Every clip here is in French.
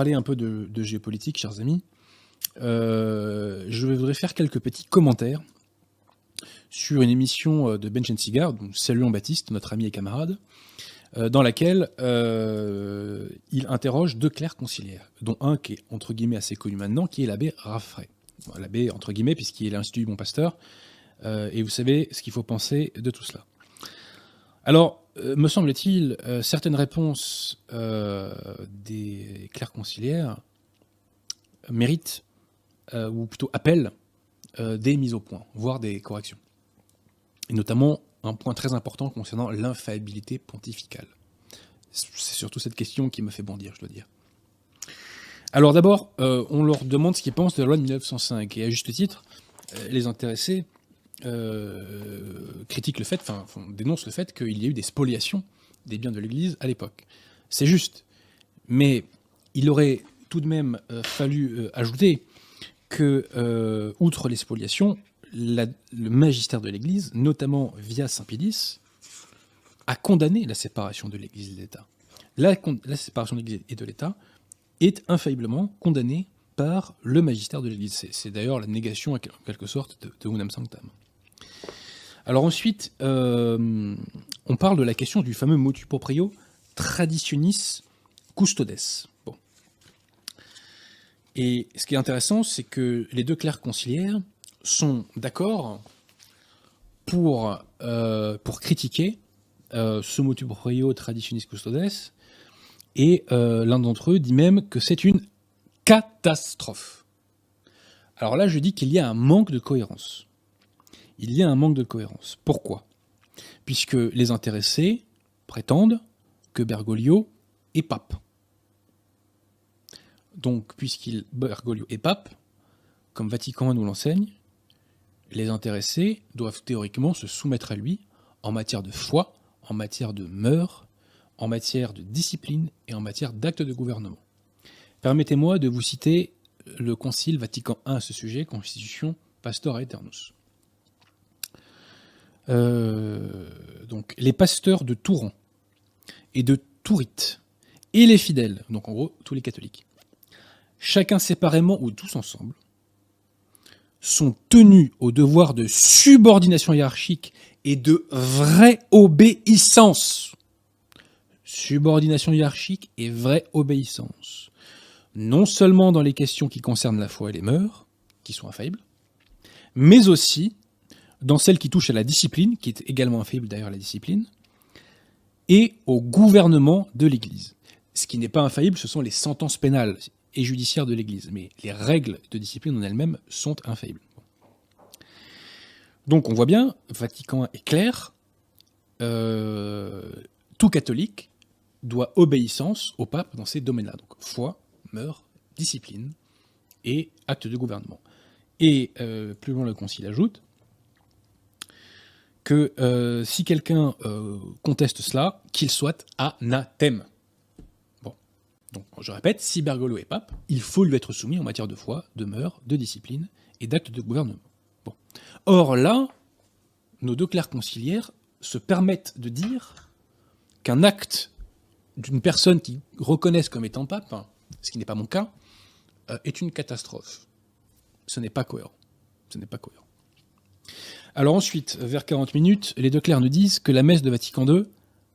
parler un peu de géopolitique, chers amis, je voudrais faire quelques petits commentaires sur une émission de Benchen-Cigar, donc saluons Baptiste, notre ami et camarade, dans laquelle il interroge deux clercs conciliaires, dont un qui est entre guillemets assez connu maintenant, qui est l'abbé Raffray. Bon, l'abbé entre guillemets, puisqu'il est l'Institut du Bon Pasteur, et vous savez ce qu'il faut penser de tout cela. Alors, me semble-t-il, certaines réponses des clercs conciliaires méritent, ou plutôt appellent, des mises au point, voire des corrections. Et notamment un point très important concernant l'infaillibilité pontificale. C'est surtout cette question qui me fait bondir, je dois dire. Alors d'abord, on leur demande ce qu'ils pensent de la loi de 1905, et à juste titre, les intéressés critiquent le fait, dénoncent le fait qu'il y a eu des spoliations des biens de l'Église à l'époque. C'est juste, mais il aurait tout de même fallu ajouter que, outre les spoliations, le magistère de l'Église, notamment via Saint Pie X, a condamné la séparation de l'Église et de l'État. La séparation de l'Église et de l'État est infailliblement condamnée par le magistère de l'Église. C'est d'ailleurs la négation, en quelque sorte, de Unam Sanctam. Alors ensuite, on parle de la question du fameux motu proprio traditionis custodes. Bon. Et ce qui est intéressant, c'est que les deux clercs conciliaires sont d'accord pour critiquer ce motu proprio traditionis custodes, et l'un d'entre eux dit même que c'est une catastrophe. Alors là, je dis qu'il y a un manque de cohérence. Il y a un manque de cohérence. Pourquoi ? Puisque les intéressés prétendent que Bergoglio est pape. Donc, Bergoglio est pape, comme Vatican I nous l'enseigne, les intéressés doivent théoriquement se soumettre à lui en matière de foi, en matière de mœurs, en matière de discipline et en matière d'actes de gouvernement. Permettez-moi de vous citer le Concile Vatican I à ce sujet, Constitution Pastor Aeternus. Donc, les pasteurs de Touran et de Tourite et les fidèles, donc en gros tous les catholiques, chacun séparément ou tous ensemble, sont tenus au devoir de subordination hiérarchique et de vraie obéissance. Subordination hiérarchique et vraie obéissance. Non seulement dans les questions qui concernent la foi et les mœurs, qui sont infaillibles, mais aussi dans celles qui touchent à la discipline, qui est également infaillible d'ailleurs la discipline, et au gouvernement de l'Église. Ce qui n'est pas infaillible, ce sont les sentences pénales et judiciaires de l'Église, mais les règles de discipline en elles-mêmes sont infaillibles. Donc on voit bien, Vatican est clair, tout catholique doit obéissance au pape dans ces domaines-là, donc foi, mœurs, discipline et acte de gouvernement. Et plus loin le Concile ajoute que si quelqu'un conteste cela, qu'il soit anathème. Bon, donc je répète, si Bergoglio est pape, il faut lui être soumis en matière de foi, de mœurs, de discipline et d'acte de gouvernement. Bon. Or là, nos deux clercs conciliaires se permettent de dire qu'un acte d'une personne qui reconnaissent comme étant pape, ce qui n'est pas mon cas, est une catastrophe. Ce n'est pas cohérent. Ce n'est pas cohérent. Alors ensuite, vers 40 minutes, les deux clercs nous disent que la messe de Vatican II,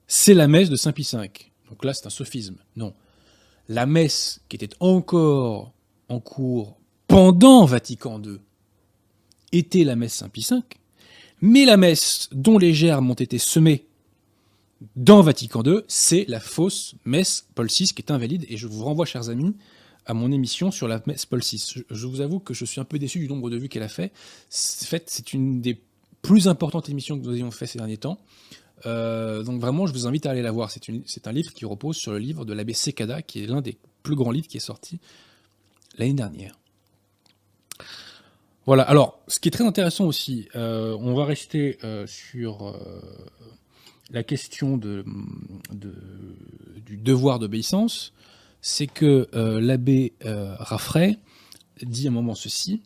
c'est la messe de Saint Pie V. Donc là, c'est un sophisme. Non. La messe qui était encore en cours pendant Vatican II était la messe Saint Pie V, mais la messe dont les germes ont été semés dans Vatican II, c'est la fausse messe Paul VI qui est invalide, et je vous renvoie, chers amis, à mon émission sur la messe Paul VI. Je vous avoue que je suis un peu déçu du nombre de vues qu'elle a fait. En fait, c'est une des plus importantes émissions que nous ayons fait ces derniers temps. Donc vraiment, je vous invite à aller la voir. C'est un livre qui repose sur le livre de l'abbé Secada, qui est l'un des plus grands livres qui est sorti l'année dernière. Voilà, alors, ce qui est très intéressant aussi, on va rester sur la question du devoir d'obéissance, c'est que l'abbé Raffray dit à un moment ceci,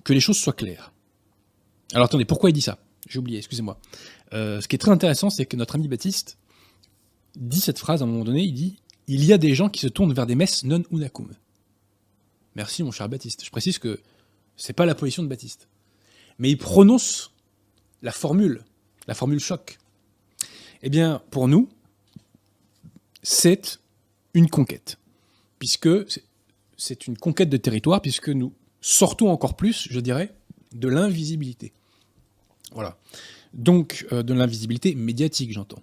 que les choses soient claires. Alors attendez, pourquoi il dit ça ? J'ai oublié, excusez-moi. Ce qui est très intéressant, c'est que notre ami Baptiste dit cette phrase à un moment donné, il dit « il y a des gens qui se tournent vers des messes non unacum. Merci mon cher Baptiste. Je précise que c'est pas la position de Baptiste. Mais il prononce la formule choc. Eh bien, pour nous, c'est une conquête. Puisque c'est une conquête de territoire, puisque nous sortons encore plus, je dirais, de l'invisibilité. Voilà. Donc, de l'invisibilité médiatique, j'entends.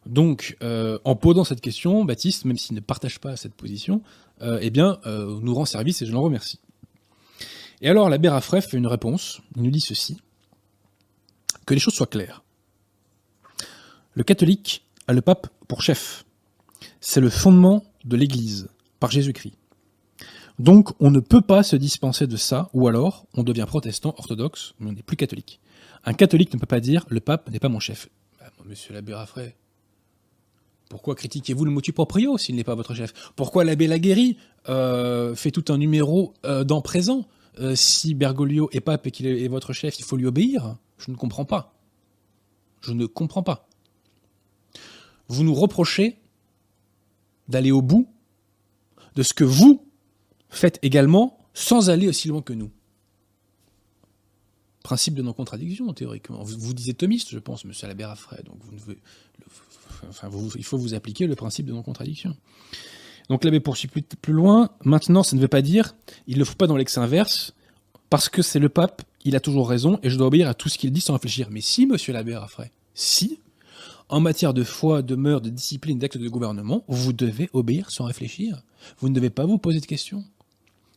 Donc, en posant cette question, Baptiste, même s'il ne partage pas cette position, nous rend service et je l'en remercie. Et alors, l'abbé Raffray fait une réponse. Il nous dit ceci. Que les choses soient claires. Le catholique a le pape pour chef. C'est le fondement de l'Église, par Jésus-Christ. Donc, on ne peut pas se dispenser de ça, ou alors, on devient protestant, orthodoxe, mais on n'est plus catholique. Un catholique ne peut pas dire « le pape n'est pas mon chef ». Monsieur l'abbé Raffray, pourquoi critiquez-vous le motu proprio s'il n'est pas votre chef? Pourquoi l'abbé Laguérie fait tout un numéro dans présent? Si Bergoglio est pape et qu'il est votre chef, il faut lui obéir? Je ne comprends pas. Je ne comprends pas. Vous nous reprochez d'aller au bout de ce que vous faites également sans aller aussi loin que nous. Principe de non-contradiction, théoriquement. Vous disiez thomiste, je pense, monsieur l'abbé Raffray, donc il faut vous appliquer le principe de non-contradiction. Donc l'abbé poursuit plus loin. Maintenant, ça ne veut pas dire, il ne le faut pas dans l'ex inverse, parce que c'est le pape, il a toujours raison, et je dois obéir à tout ce qu'il dit sans réfléchir. Mais si, monsieur l'abbé Raffray, si, en matière de foi, de mœurs, de discipline, d'actes de gouvernement, vous devez obéir sans réfléchir. Vous ne devez pas vous poser de questions.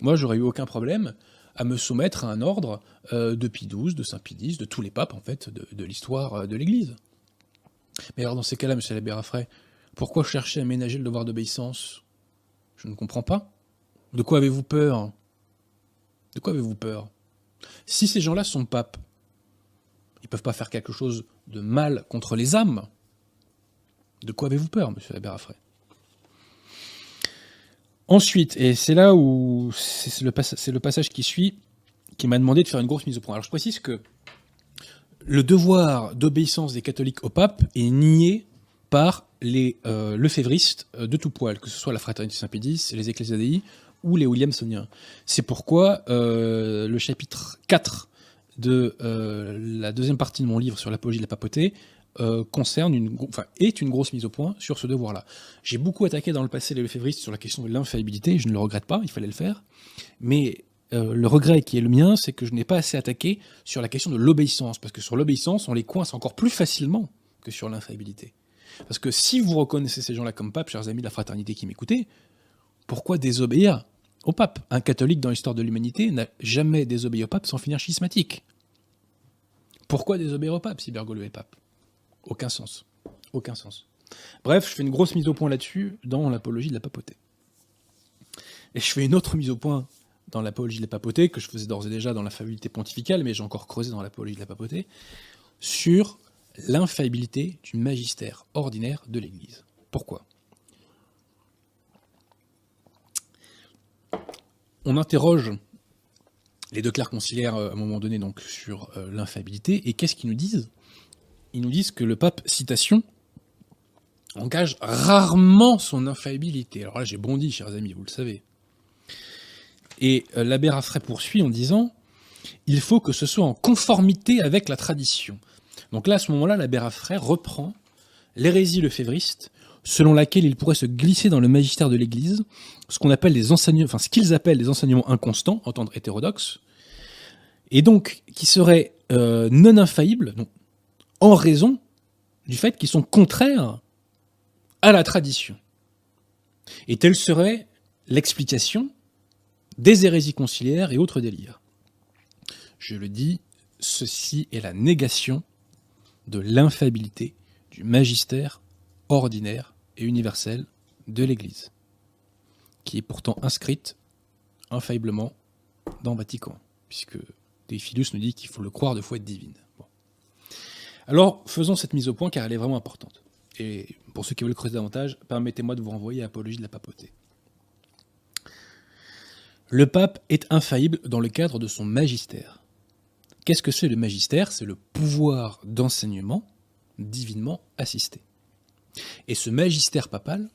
Moi, j'aurais eu aucun problème à me soumettre à un ordre de Pie XII, de Saint Pie X, de tous les papes, en fait, de l'histoire de l'Église. Mais alors, dans ces cas-là, monsieur l'abbé Raffray, pourquoi chercher à ménager le devoir d'obéissance? Je ne comprends pas. De quoi avez-vous peur? De quoi avez-vous peur? Si ces gens-là sont papes, ils ne peuvent pas faire quelque chose de mal contre les âmes. De quoi avez-vous peur, monsieur l'abbé Raffray? Ensuite, et c'est là où c'est le passage qui suit, qui m'a demandé de faire une grosse mise au point. Alors je précise que le devoir d'obéissance des catholiques au pape est nié par les lefévristes de tout poil, que ce soit la Fraternité Saint-Pie X, les Ecclesia Dei ou les Williamsoniens. C'est pourquoi le chapitre 4 de la deuxième partie de mon livre sur l'apologie de la papauté est une grosse mise au point sur ce devoir-là. J'ai beaucoup attaqué dans le passé les lefévristes sur la question de l'infaillibilité, je ne le regrette pas, il fallait le faire, mais le regret qui est le mien, c'est que je n'ai pas assez attaqué sur la question de l'obéissance, parce que sur l'obéissance, on les coince encore plus facilement que sur l'infaillibilité. Parce que si vous reconnaissez ces gens-là comme pape, chers amis de la fraternité qui m'écoutez, pourquoi désobéir au pape? Un catholique dans l'histoire de l'humanité n'a jamais désobéi au pape sans finir schismatique. Pourquoi désobéir au pape si Bergoglio est pape? Aucun sens. Aucun sens. Bref, je fais une grosse mise au point là-dessus dans l'apologie de la papauté. Et je fais une autre mise au point dans l'apologie de la papauté, que je faisais d'ores et déjà dans l'infaillibilité pontificale, mais j'ai encore creusé dans l'apologie de la papauté, sur l'infaillibilité du magistère ordinaire de l'Église. Pourquoi? On interroge les deux clercs conciliaires à un moment donné donc sur l'infaillibilité, et qu'est-ce qu'ils nous disent? Ils nous disent que le pape, citation, engage rarement son infaillibilité. Alors là, j'ai bondi, chers amis, vous le savez. Et l'abbé Raffray poursuit en disant « Il faut que ce soit en conformité avec la tradition ». Donc là, à ce moment-là, l'abbé Raffray reprend l'hérésie lefévriste, selon laquelle il pourrait se glisser dans le magistère de l'Église ce qu'on appelle les enseignements, enfin ce qu'ils appellent les enseignements inconstants, entendre hétérodoxes, et donc qui seraient non infaillibles, donc, en raison du fait qu'ils sont contraires à la tradition. Et telle serait l'explication des hérésies conciliaires et autres délires. Je le dis, ceci est la négation de l'infaillibilité du magistère ordinaire et universel de l'Église, qui est pourtant inscrite infailliblement dans Vatican, puisque De Filius nous dit qu'il faut le croire de foi divine. Bon. Alors, faisons cette mise au point, car elle est vraiment importante. Et pour ceux qui veulent creuser davantage, permettez-moi de vous renvoyer à l'apologie de la papauté. Le pape est infaillible dans le cadre de son magistère. Qu'est-ce que c'est le magistère? C'est le pouvoir d'enseignement divinement assisté. Et ce magistère papal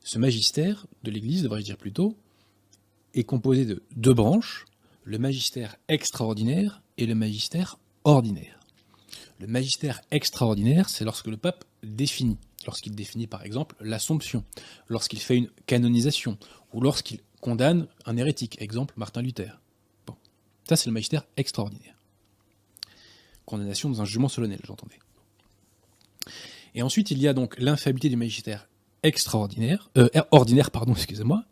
Ce magistère de l'Église, devrais-je dire plutôt, est composé de deux branches, le magistère extraordinaire et le magistère ordinaire. Le magistère extraordinaire, c'est lorsque le pape définit, lorsqu'il définit par exemple l'Assomption, lorsqu'il fait une canonisation, ou lorsqu'il condamne un hérétique, exemple Martin Luther. Bon. Ça, c'est le magistère extraordinaire. Condamnation dans un jugement solennel, j'entendais. Et ensuite, il y a donc l'infaillibilité du magistère ordinaire, excusez-moi.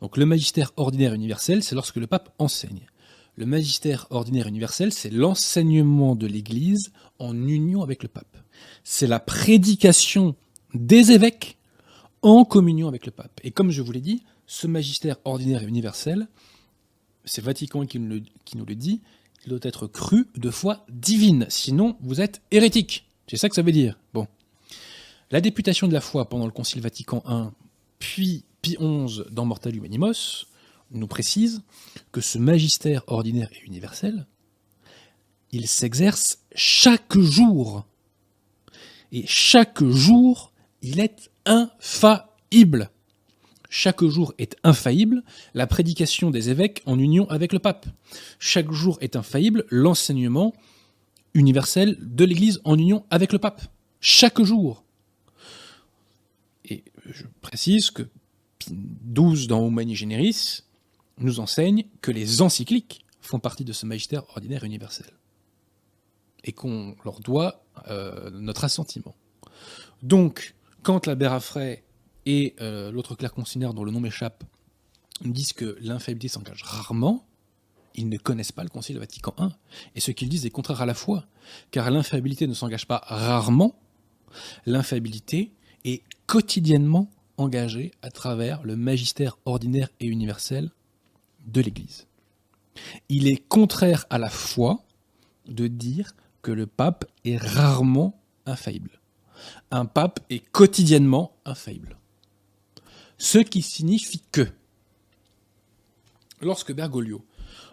Donc le magistère ordinaire universel, c'est lorsque le pape enseigne. Le magistère ordinaire universel, c'est l'enseignement de l'Église en union avec le pape. C'est la prédication des évêques en communion avec le pape. Et comme je vous l'ai dit, ce magistère ordinaire et universel, c'est Vatican qui nous le dit, il doit être cru de foi divine, sinon vous êtes hérétique. C'est ça que ça veut dire. Bon. La députation de la foi pendant le Concile Vatican I, puis Pie XI dans Mortalium Animos, nous précise que ce magistère ordinaire et universel, il s'exerce chaque jour. Et chaque jour, il est infaillible. Chaque jour est infaillible la prédication des évêques en union avec le pape. Chaque jour est infaillible l'enseignement universel de l'Église en union avec le pape. Chaque jour. Et je précise que Pie XII dans Humani Generis nous enseigne que les encycliques font partie de ce magistère ordinaire et universel. Et qu'on leur doit notre assentiment. Donc, quand l'abbé Raffray et l'autre clerc conciliaire dont le nom m'échappe nous disent que l'infaillibilité s'engage rarement, ils ne connaissent pas le Concile Vatican I. Et ce qu'ils disent est contraire à la foi, car l'infaillibilité ne s'engage pas rarement, l'infaillibilité est quotidiennement engagée à travers le magistère ordinaire et universel de l'Église. Il est contraire à la foi de dire que le pape est rarement infaillible. Un pape est quotidiennement infaillible. Ce qui signifie que, lorsque Bergoglio,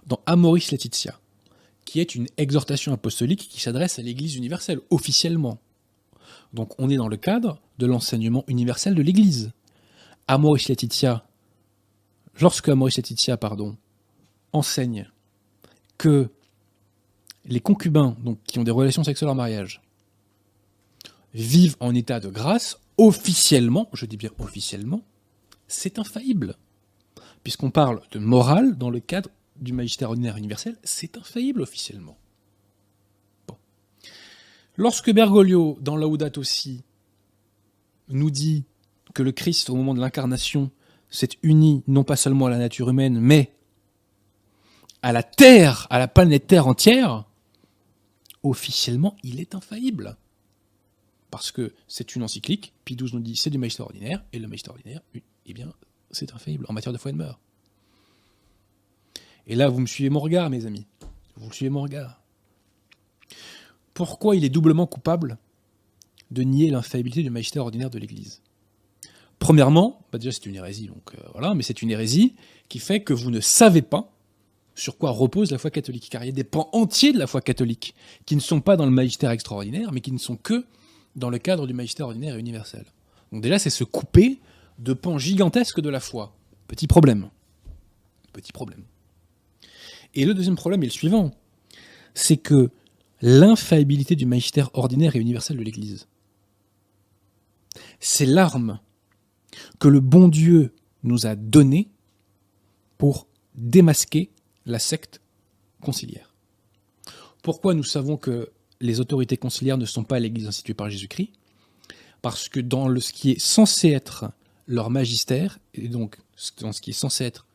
dans Amoris Laetitia, qui est une exhortation apostolique qui s'adresse à l'Église universelle, officiellement, donc on est dans le cadre de l'enseignement universel de l'Église. Amoris Laetitia, lorsque Amoris Laetitia, enseigne que les concubins, donc qui ont des relations sexuelles en mariage, vivent en état de grâce, officiellement, je dis bien officiellement, c'est infaillible. Puisqu'on parle de morale dans le cadre du magistère ordinaire universel, c'est infaillible officiellement. Bon. Lorsque Bergoglio, dans Laudato Si, nous dit que le Christ, au moment de l'incarnation, s'est uni non pas seulement à la nature humaine, mais à la Terre, à la planète Terre entière, officiellement, il est infaillible. Parce que c'est une encyclique, Pie XII nous dit c'est du magistère ordinaire, et le magistère ordinaire, eh bien, c'est infaillible en matière de foi et de mœurs. Et là, vous me suivez mon regard, mes amis. Vous suivez mon regard. Pourquoi il est doublement coupable de nier l'infaillibilité du magistère ordinaire de l'Église? Premièrement, déjà c'est une hérésie, donc voilà, mais c'est une hérésie qui fait que vous ne savez pas sur quoi repose la foi catholique. Car il y a des pans entiers de la foi catholique qui ne sont pas dans le magistère extraordinaire, mais qui ne sont que dans le cadre du magistère ordinaire et universel. Donc déjà, c'est se couper de pans gigantesques de la foi. Petit problème. Petit problème. Et le deuxième problème est le suivant. C'est que l'infaillibilité du magistère ordinaire et universel de l'Église, c'est l'arme que le bon Dieu nous a donnée pour démasquer la secte conciliaire. Pourquoi nous savons que les autorités conciliaires ne sont pas l'Église instituée par Jésus-Christ? Parce que dans ce qui est censé être leur magistère, et donc dans ce qui est censé être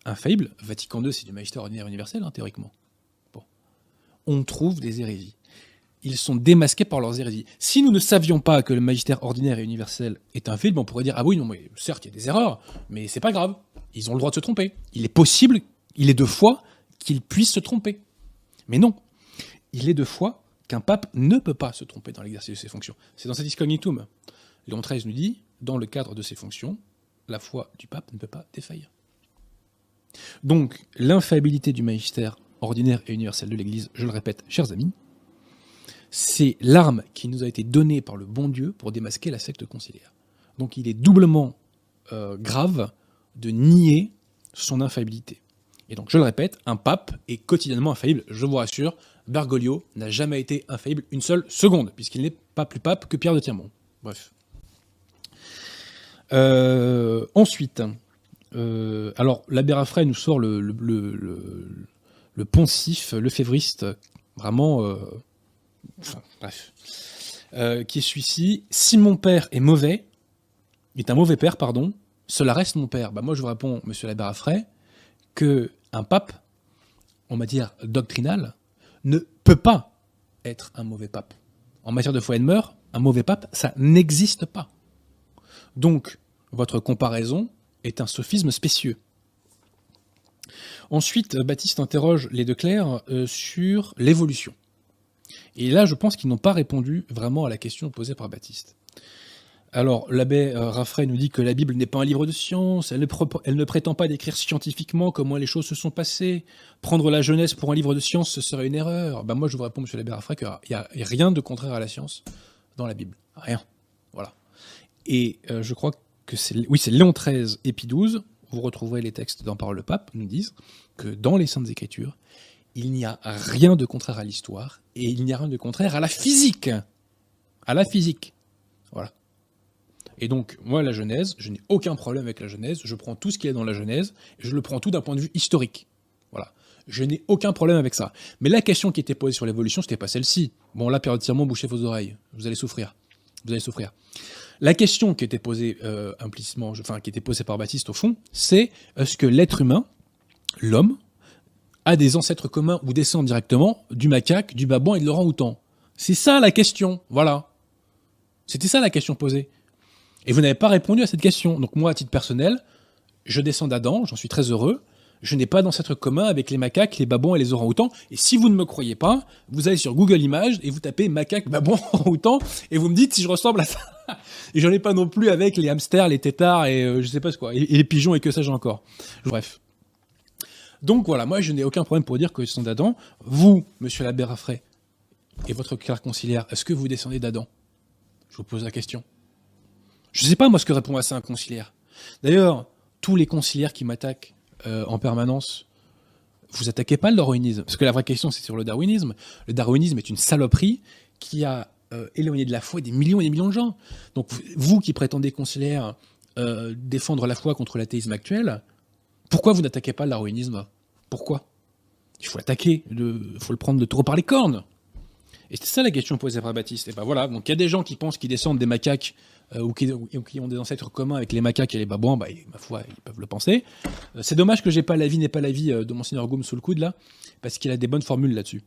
infaillible, Vatican II c'est du magistère ordinaire universel, théoriquement. Bon. On trouve des hérésies. Ils sont démasqués par leurs hérésies. Si nous ne savions pas que le magistère ordinaire et universel est infaillible, on pourrait dire, ah oui, non, mais certes, il y a des erreurs, mais c'est pas grave. Ils ont le droit de se tromper. Il est possible, il est de foi qu'ils puissent se tromper. Mais non. Il est de foi qu'un pape ne peut pas se tromper dans l'exercice de ses fonctions. C'est dans Satis Cognitum. Léon XIII nous dit, dans le cadre de ses fonctions, la foi du pape ne peut pas défaillir. Donc, l'infaillibilité du magistère ordinaire et universel de l'Église, je le répète, chers amis, c'est l'arme qui nous a été donnée par le bon Dieu pour démasquer la secte conciliaire. Donc il est doublement grave de nier son infaillibilité. Et donc je le répète, un pape est quotidiennement infaillible, je vous rassure. Bergoglio n'a jamais été infaillible une seule seconde, puisqu'il n'est pas plus pape que Pierre de Tirmont. Bref. Ensuite, alors l'abbé Raffray nous sort le poncif, le févriste, vraiment... enfin, bref. Qui est celui-ci. Si mon père est mauvais, est un mauvais père, pardon, cela reste mon père. Bah moi je vous réponds, monsieur l'abbé Raffray, qu'un pape, en matière doctrinale, ne peut pas être un mauvais pape. En matière de foi et de mœurs, un mauvais pape, ça n'existe pas. Donc, votre comparaison est un sophisme spécieux. Ensuite, Baptiste interroge les deux clercs sur l'évolution. Et là, je pense qu'ils n'ont pas répondu vraiment à la question posée par Baptiste. Alors, l'abbé Raffray nous dit que la Bible n'est pas un livre de science, elle ne prétend pas décrire scientifiquement comment les choses se sont passées. Prendre la Genèse pour un livre de science, ce serait une erreur. Ben moi, je vous réponds, monsieur l'abbé Raffray, qu'il n'y a rien de contraire à la science dans la Bible. Rien. Voilà. Et je crois que c'est Léon XIII et Pie XII, vous retrouverez les textes dans Parole de Pape, nous disent que dans les Saintes Écritures, il n'y a rien de contraire à l'histoire et il n'y a rien de contraire à la physique. À la physique. Voilà. Et donc, moi, la Genèse, je n'ai aucun problème avec la Genèse, je prends tout ce qu'il y a dans la Genèse, et je le prends tout d'un point de vue historique. Voilà. Je n'ai aucun problème avec ça. Mais la question qui était posée sur l'évolution, c'était pas celle-ci. Bon, là, périodiquement, bouchez vos oreilles. Vous allez souffrir. Vous allez souffrir. La question qui était posée implicitement, enfin, qui était posée par Baptiste, au fond, c'est est-ce que l'être humain, l'homme, a des ancêtres communs ou descend directement du macaque, du babouin et de l'orang-outan? C'est ça la question. Voilà. C'était ça la question posée. Et vous n'avez pas répondu à cette question. Donc moi, à titre personnel, je descends d'Adam, j'en suis très heureux. Je n'ai pas d'ancêtre commun avec les macaques, les babouins et les orang-outans. Et si vous ne me croyez pas, vous allez sur Google Images et vous tapez macaque, babouin, orang-outan et vous me dites si je ressemble à ça. Et j'en ai pas non plus avec les hamsters, les têtards et je sais pas ce quoi, et les pigeons et que sais-je encore. Bref. Donc voilà, moi je n'ai aucun problème pour dire que je descends d'Adam. Vous, monsieur l'abbé Raffray, et votre clerc conciliaire, est-ce que vous descendez d'Adam? Je vous pose la question. Je ne sais pas, moi, ce que répond à ça un conciliaire. D'ailleurs, tous les conciliaires qui m'attaquent en permanence, vous attaquez pas le darwinisme. Parce que la vraie question, c'est sur le darwinisme. Le darwinisme est une saloperie qui a éloigné de la foi des millions et des millions de gens. Donc, vous qui prétendez, conciliaire, défendre la foi contre l'athéisme actuel, pourquoi vous n'attaquez pas le darwinisme? Pourquoi? Il faut l'attaquer, il faut le prendre de taureau par les cornes. Et c'est ça la question posée par Baptiste. Et ben voilà, donc il y a des gens qui pensent qu'ils descendent des macaques ou qui ont des ancêtres communs avec les macaques et les babouins, bah, ma foi, ils peuvent le penser. C'est dommage que j'ai pas l'avis, n'est pas l'avis de Monseigneur Gaume sous le coude là, parce qu'il a des bonnes formules là-dessus.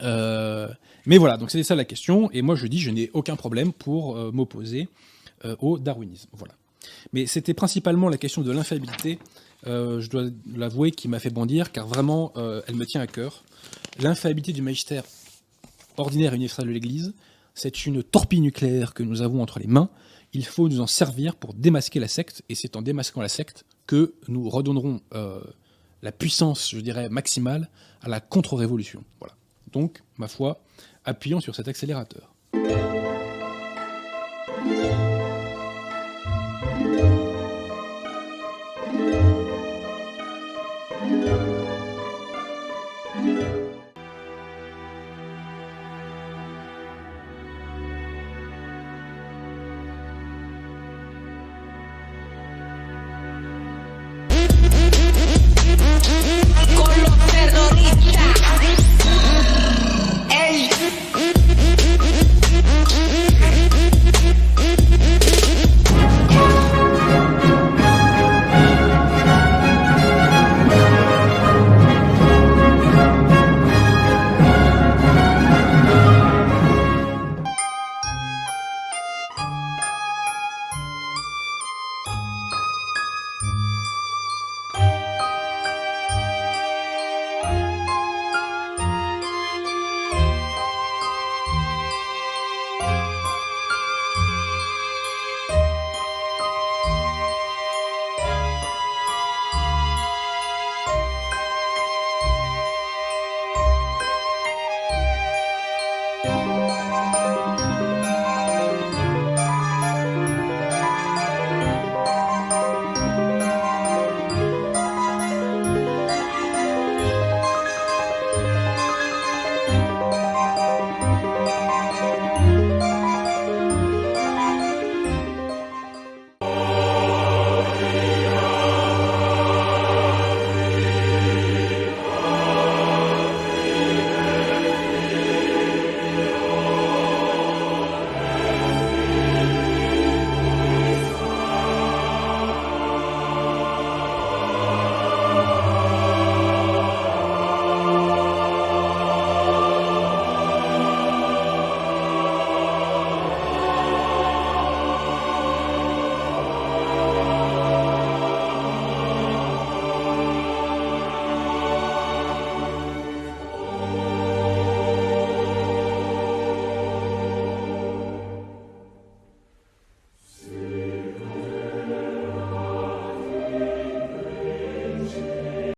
Mais voilà, donc c'était ça la question, et moi je dis je n'ai aucun problème pour m'opposer au darwinisme. Voilà. Mais c'était principalement la question de l'infaillibilité, je dois l'avouer, qui m'a fait bondir, car vraiment elle me tient à cœur. L'infaillibilité du magistère ordinaire et universel de l'Église, c'est une torpille nucléaire que nous avons entre les mains. Il faut nous en servir pour démasquer la secte, et c'est en démasquant la secte que nous redonnerons la puissance, je dirais, maximale à la contre-révolution. Voilà. Donc, ma foi, appuyons sur cet accélérateur. Con los terroristas. Ey.